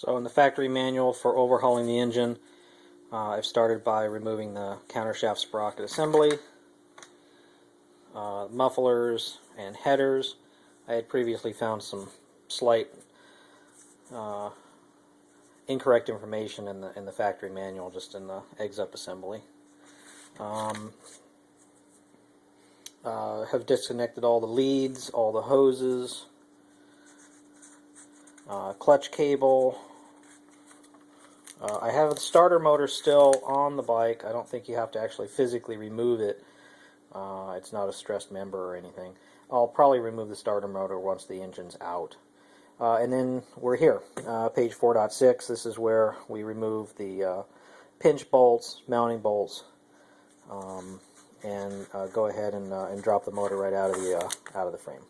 So in the factory manual for overhauling the engine, I've started by removing the countershaft sprocket assembly, mufflers, and headers. I had previously found some slight incorrect information in the factory manual, just in the eggs up assembly. Have disconnected all the leads, all the hoses, clutch cable. I have the starter motor still on the bike. I don't think you have to actually physically remove it. It's not a stressed member or anything. I'll probably remove the starter motor once the engine's out. And then we're here, page 4.6. This is where we remove the pinch bolts, mounting bolts, and go ahead and drop the motor right out of the frame.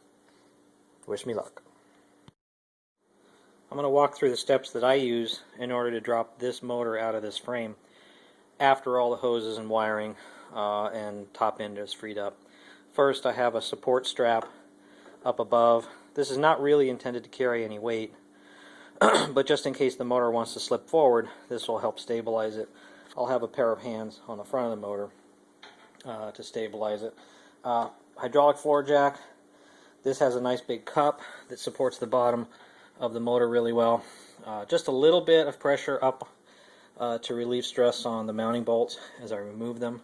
Wish me luck. I'm going to walk through the steps that I use in order to drop this motor out of this frame after all the hoses and wiring and top end is freed up. First, I have a support strap up above. This is not really intended to carry any weight, but just in case the motor wants to slip forward, this will help stabilize it. I'll have a pair of hands on the front of the motor to stabilize it. Hydraulic floor jack. This has a nice big cup that supports the bottom of the motor really well. Just a little bit of pressure up to relieve stress on the mounting bolts as I remove them,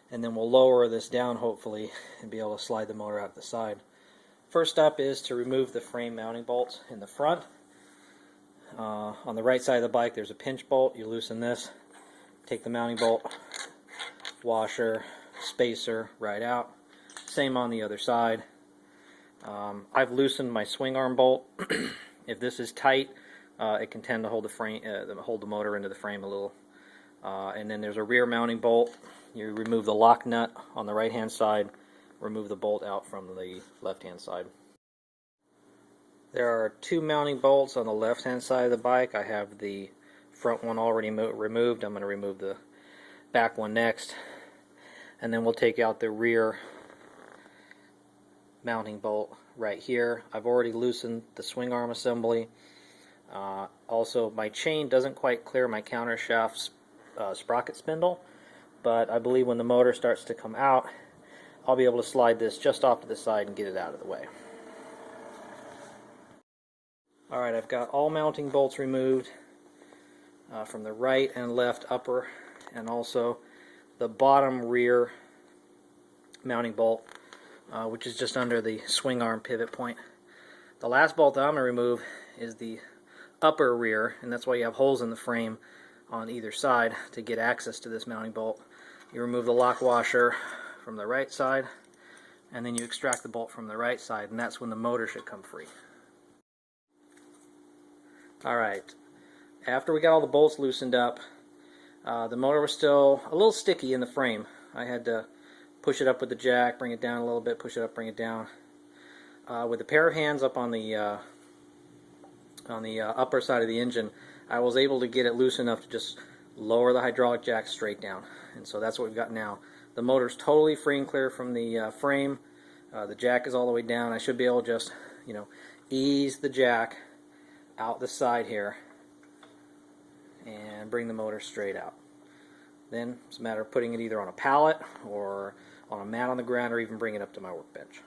and then we'll lower this down hopefully and be able to slide the motor out the side. First step is to remove the frame mounting bolts in the front. On the right side of the bike there's a pinch bolt. You loosen this, take the mounting bolt, washer, spacer right out. Same on the other side. I've loosened my swing arm bolt. If this is tight, it can tend to hold the frame, hold the motor into the frame a little. And then there's a rear mounting bolt. You remove the lock nut on the right hand side, remove the bolt out from the left hand side. There are two mounting bolts on the left hand side of the bike. I have the front one already removed. I'm going to remove the back one next, and then we'll take out the rear mounting bolt right here. I've already loosened the swing arm assembly. Also, my chain doesn't quite clear my countershaft sprocket spindle, but I believe when the motor starts to come out, I'll be able to slide this just off to the side and get it out of the way. Alright, I've got all mounting bolts removed from the right and left upper, and also the bottom rear mounting bolt, which is just under the swing arm pivot point. The last bolt that I'm going to remove is the upper rear, and that's why you have holes in the frame on either side to get access to this mounting bolt. You remove the lock washer from the right side, and then you extract the bolt from the right side, and that's when the motor should come free. Alright, after we got all the bolts loosened up, the motor was still a little sticky in the frame. I had to push it up with the jack, bring it down a little bit, push it up, bring it down. With a pair of hands up on the upper side of the engine, I was able to get it loose enough to just lower the hydraulic jack straight down. And so that's what we've got now. The motor's totally free and clear from the frame. The jack is all the way down. I should be able to just, ease the jack out the side here and bring the motor straight out. Then it's a matter of putting it either on a pallet or on a mat on the ground, or even bring it up to my workbench.